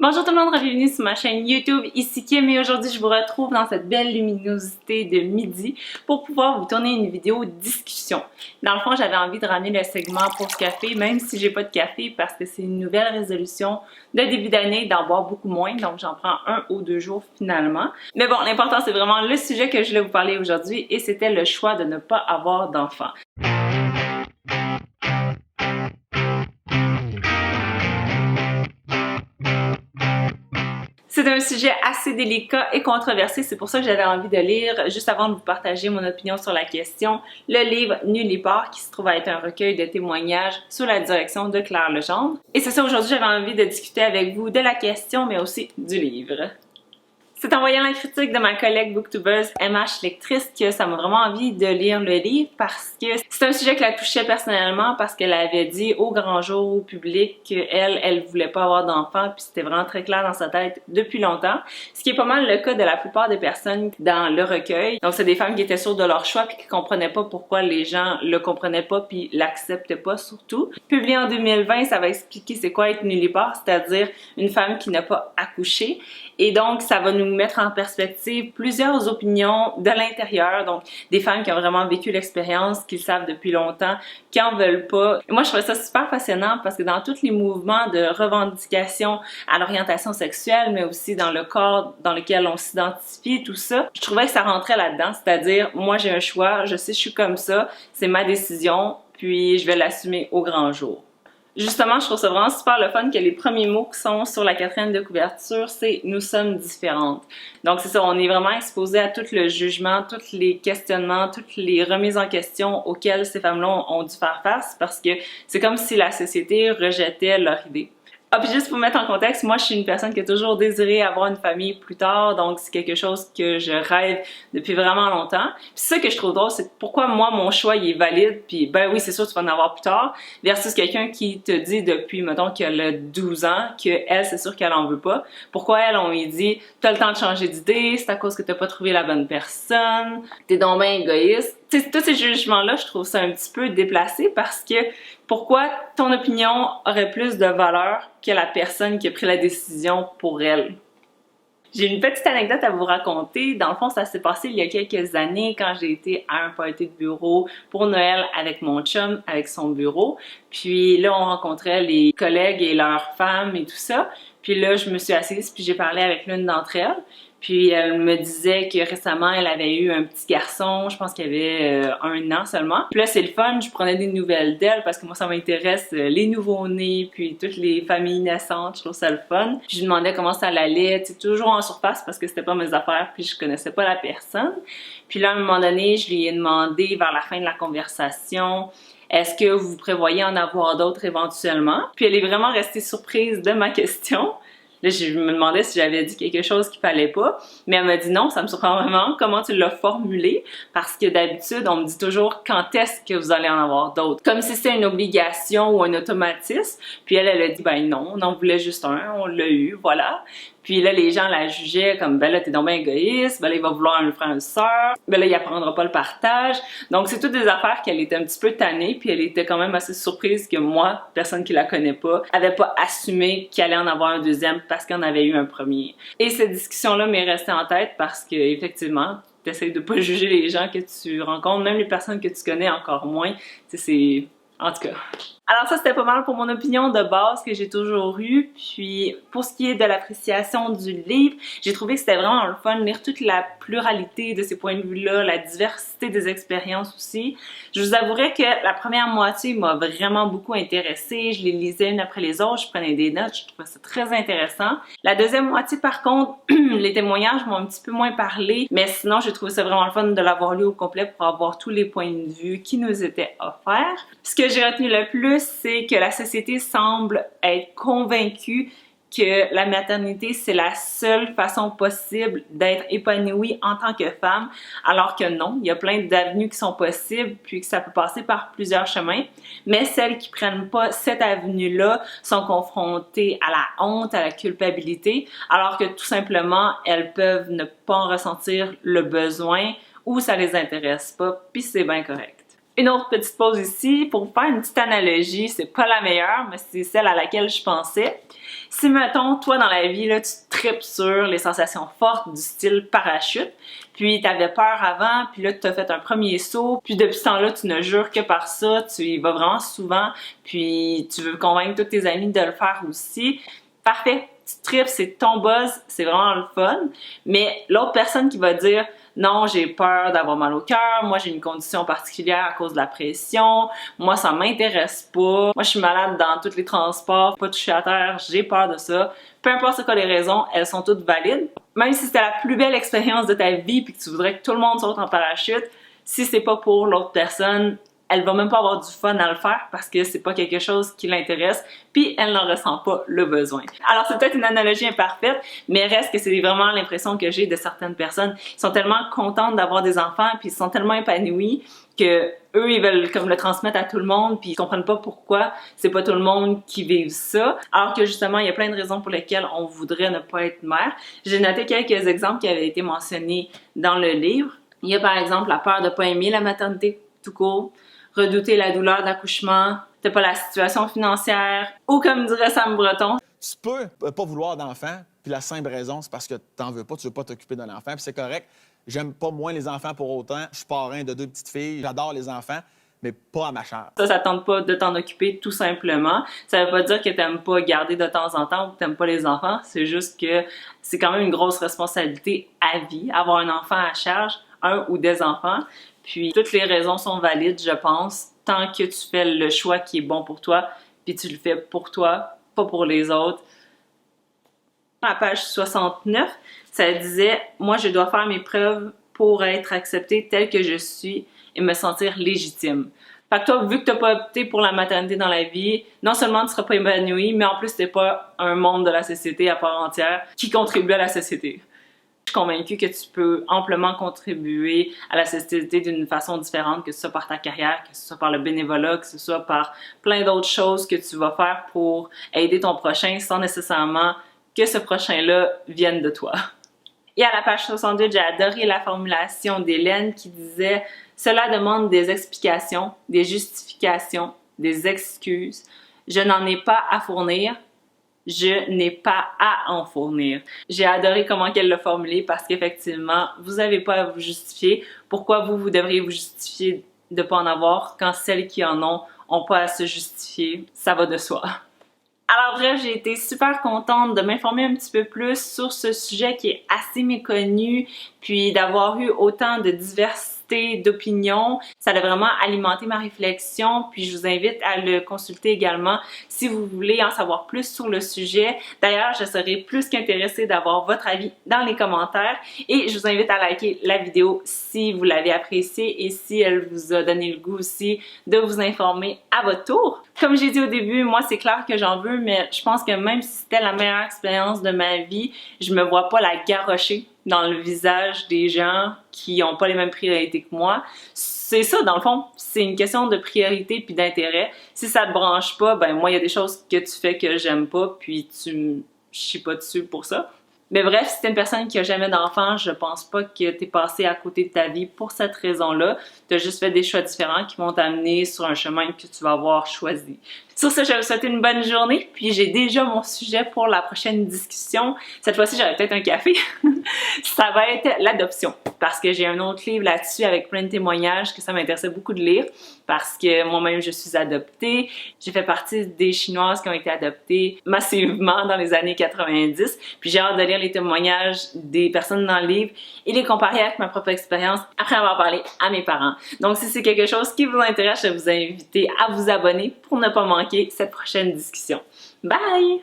Bonjour tout le monde, bienvenue sur ma chaîne YouTube, ici Kim et aujourd'hui je vous retrouve dans cette belle luminosité de midi pour pouvoir vous tourner une vidéo discussion. Dans le fond, j'avais envie de ramener le segment pause café, même si j'ai pas de café parce que c'est une nouvelle résolution de début d'année d'en boire beaucoup moins, donc j'en prends 1 ou 2 jours finalement. Mais bon, l'important c'est vraiment le sujet que je voulais vous parler aujourd'hui et c'était le choix de ne pas avoir d'enfant. C'est un sujet assez délicat et controversé, c'est pour ça que j'avais envie de lire, juste avant de vous partager mon opinion sur la question, le livre Nulle part, qui se trouve à être un recueil de témoignages sous la direction de Claire Legendre. Et c'est ça, aujourd'hui j'avais envie de discuter avec vous de la question, mais aussi du livre. C'est en voyant la critique de ma collègue booktubeuse MH Lectrice que ça m'a vraiment envie de lire le livre parce que c'est un sujet qui la touchait personnellement parce qu'elle avait dit au grand jour au public qu'elle voulait pas avoir d'enfant puis c'était vraiment très clair dans sa tête depuis longtemps. Ce qui est pas mal le cas de la plupart des personnes dans le recueil. Donc c'est des femmes qui étaient sûres de leur choix puis qui comprenaient pas pourquoi les gens le comprenaient pas puis l'acceptaient pas surtout. Publié en 2020, ça va expliquer c'est quoi être nulle part, c'est-à-dire une femme qui n'a pas accouché. Et donc, ça va nous mettre en perspective plusieurs opinions de l'intérieur, donc des femmes qui ont vraiment vécu l'expérience, qui le savent depuis longtemps, qui en veulent pas. Et moi, je trouvais ça super fascinant parce que dans tous les mouvements de revendication à l'orientation sexuelle, mais aussi dans le corps dans lequel on s'identifie, tout ça, je trouvais que ça rentrait là-dedans, c'est-à-dire, moi j'ai un choix, je sais je suis comme ça, c'est ma décision, puis je vais l'assumer au grand jour. Justement, je trouve ça vraiment super le fun que les premiers mots qui sont sur la quatrième de couverture, c'est « Nous sommes différentes ». Donc c'est ça, on est vraiment exposé à tout le jugement, tous les questionnements, toutes les remises en question auxquelles ces femmes-là ont dû faire face parce que c'est comme si la société rejetait leur idée. Ah, puis juste pour mettre en contexte, moi je suis une personne qui a toujours désiré avoir une famille plus tard, donc c'est quelque chose que je rêve depuis vraiment longtemps. Puis c'est ça que je trouve drôle, c'est pourquoi moi mon choix il est valide, puis ben oui c'est sûr tu vas en avoir plus tard, versus quelqu'un qui te dit depuis, mettons qu'elle a 12 ans, que elle c'est sûr qu'elle en veut pas. Pourquoi elle, on lui dit t'as le temps de changer d'idée, c'est à cause que t'as pas trouvé la bonne personne, t'es donc ben égoïste. T'sais, tous ces jugements-là, je trouve ça un petit peu déplacé parce que pourquoi ton opinion aurait plus de valeur que la personne qui a pris la décision pour elle? J'ai une petite anecdote à vous raconter. Dans le fond, ça s'est passé il y a quelques années quand j'ai été à un party de bureau pour Noël avec mon chum, avec son bureau. Puis là, on rencontrait les collègues et leurs femmes et tout ça. Puis là, je me suis assise puis j'ai parlé avec l'une d'entre elles. Puis elle me disait que récemment, elle avait eu un petit garçon, je pense qu'il avait 1 an seulement. Puis là, c'est le fun, je prenais des nouvelles d'elle parce que moi, ça m'intéresse les nouveau-nés, puis toutes les familles naissantes, je trouve ça le fun. Puis je lui demandais comment ça allait, tu sais, toujours en surface parce que c'était pas mes affaires, puis je connaissais pas la personne. Puis là, à un moment donné, je lui ai demandé vers la fin de la conversation, est-ce que vous prévoyez en avoir d'autres éventuellement? Puis elle est vraiment restée surprise de ma question. Là, je me demandais si j'avais dit quelque chose qu'il fallait pas, mais elle m'a dit non, ça me surprend vraiment comment tu l'as formulé, parce que d'habitude, on me dit toujours quand est-ce que vous allez en avoir d'autres, comme si c'était une obligation ou un automatisme, puis elle a dit ben non, on en voulait juste un, on l'a eu, voilà. Puis là, les gens la jugeaient comme, ben là, t'es donc bien égoïste, ben là, il va vouloir un frère, une sœur, ben là, il apprendra pas le partage. Donc, c'est toutes des affaires qu'elle était un petit peu tannée, puis elle était quand même assez surprise que moi, personne qui la connaît pas, avait pas assumé qu'il allait en avoir un deuxième parce qu'il en avait eu un premier. Et cette discussion-là m'est restée en tête parce que, effectivement, t'essayes de pas juger les gens que tu rencontres, même les personnes que tu connais encore moins. Tu sais, c'est... En tout cas... Alors ça, c'était pas mal pour mon opinion de base que j'ai toujours eue. Puis pour ce qui est de l'appréciation du livre, j'ai trouvé que c'était vraiment le fun de lire toute la pluralité de ces points de vue-là, la diversité des expériences aussi. Je vous avouerai que la première moitié m'a vraiment beaucoup intéressée. Je les lisais une après les autres, je prenais des notes, je trouvais ça très intéressant. La deuxième moitié, par contre, les témoignages m'ont un petit peu moins parlé, mais sinon, j'ai trouvé ça vraiment le fun de l'avoir lu au complet pour avoir tous les points de vue qui nous étaient offerts. Ce que j'ai retenu le plus, c'est que la société semble être convaincue que la maternité, c'est la seule façon possible d'être épanouie en tant que femme, alors que non, il y a plein d'avenues qui sont possibles, puis que ça peut passer par plusieurs chemins, mais celles qui prennent pas cette avenue-là sont confrontées à la honte, à la culpabilité, alors que tout simplement, elles peuvent ne pas en ressentir le besoin ou ça les intéresse pas, puis c'est bien correct. Une autre petite pause ici pour vous faire une petite analogie, c'est pas la meilleure, mais c'est celle à laquelle je pensais. Si, mettons, toi, dans la vie, là, tu tripes sur les sensations fortes du style parachute, puis t'avais peur avant, puis là, tu as fait un premier saut, puis depuis ce temps-là, tu ne jures que par ça, tu y vas vraiment souvent, puis tu veux convaincre tous tes amis de le faire aussi. Parfait, tu tripes, c'est ton buzz, c'est vraiment le fun, mais l'autre personne qui va dire non, j'ai peur d'avoir mal au cœur, moi j'ai une condition particulière à cause de la pression, moi ça m'intéresse pas, moi je suis malade dans tous les transports, pas toucher à terre, j'ai peur de ça. Peu importe c'est quoi les raisons, elles sont toutes valides. Même si c'était la plus belle expérience de ta vie puis que tu voudrais que tout le monde saute en parachute, si c'est pas pour l'autre personne, elle va même pas avoir du fun à le faire parce que c'est pas quelque chose qui l'intéresse, puis elle n'en ressent pas le besoin. Alors c'est peut-être une analogie imparfaite, mais reste que c'est vraiment l'impression que j'ai de certaines personnes. Ils sont tellement contentes d'avoir des enfants, puis ils sont tellement épanouis que eux ils veulent comme le transmettre à tout le monde, puis ils comprennent pas pourquoi c'est pas tout le monde qui vive ça. Alors que justement il y a plein de raisons pour lesquelles on voudrait ne pas être mère. J'ai noté quelques exemples qui avaient été mentionnés dans le livre. Il y a par exemple la peur de pas aimer la maternité tout court, redouter la douleur d'accouchement, t'as pas la situation financière, ou comme dirait Sam Breton. Tu peux pas vouloir d'enfant, puis la simple raison, c'est parce que t'en veux pas, tu veux pas t'occuper d'un enfant, puis c'est correct. J'aime pas moins les enfants pour autant. Je suis parrain de 2 petites filles, j'adore les enfants, mais pas à ma charge. Ça tente pas de t'en occuper tout simplement. Ça veut pas dire que t'aimes pas garder de temps en temps ou que t'aimes pas les enfants, c'est juste que c'est quand même une grosse responsabilité à vie, avoir un enfant à charge, un ou des enfants. Puis toutes les raisons sont valides, je pense, tant que tu fais le choix qui est bon pour toi, puis tu le fais pour toi, pas pour les autres. À la page 69, ça disait « Moi, je dois faire mes preuves pour être acceptée telle que je suis et me sentir légitime. » Fait que toi, vu que t'as pas opté pour la maternité dans la vie, non seulement tu seras pas épanoui, mais en plus t'es pas un membre de la société à part entière qui contribue à la société. Je suis convaincue que tu peux amplement contribuer à la société d'une façon différente, que ce soit par ta carrière, que ce soit par le bénévolat, que ce soit par plein d'autres choses que tu vas faire pour aider ton prochain sans nécessairement que ce prochain-là vienne de toi. Et à la page 68, j'ai adoré la formulation d'Hélène qui disait « Cela demande des explications, des justifications, des excuses. Je n'en ai pas à fournir. » Je n'ai pas à en fournir. J'ai adoré comment qu'elle l'a formulé parce qu'effectivement, vous n'avez pas à vous justifier. Pourquoi vous devriez vous justifier de ne pas en avoir quand celles qui en ont pas à se justifier? Ça va de soi. Alors bref, j'ai été super contente de m'informer un petit peu plus sur ce sujet qui est assez méconnu, puis d'avoir eu autant de diversité d'opinions. Ça a vraiment alimenté ma réflexion, puis je vous invite à le consulter également si vous voulez en savoir plus sur le sujet. D'ailleurs, je serais plus qu'intéressée d'avoir votre avis dans les commentaires et je vous invite à liker la vidéo si vous l'avez appréciée et si elle vous a donné le goût aussi de vous informer à votre tour. Comme j'ai dit au début, moi c'est clair que j'en veux, mais je pense que même si c'était la meilleure expérience de ma vie, je me vois pas la garrocher dans le visage des gens qui n'ont pas les mêmes priorités que moi. C'est ça, dans le fond, c'est une question de priorité puis d'intérêt. Si ça te branche pas, ben moi, il y a des choses que tu fais que j'aime pas, puis tu me chies pas dessus pour ça. Mais bref, si t'es une personne qui a jamais d'enfant, je pense pas que t'es passé à côté de ta vie pour cette raison-là. T'as juste fait des choix différents qui vont t'amener sur un chemin que tu vas avoir choisi. Sur ce, je vais vous souhaiter une bonne journée, puis j'ai déjà mon sujet pour la prochaine discussion. Cette fois-ci, j'aurai peut-être un café. Ça va être l'adoption, parce que j'ai un autre livre là-dessus avec plein de témoignages que ça m'intéressait beaucoup de lire, parce que moi-même, je suis adoptée. J'ai fait partie des Chinoises qui ont été adoptées massivement dans les années 90, puis j'ai hâte de lire les témoignages des personnes dans le livre et les comparer avec ma propre expérience après avoir parlé à mes parents. Donc, si c'est quelque chose qui vous intéresse, je vais vous inviter à vous abonner pour ne pas manquer cette prochaine discussion. Bye!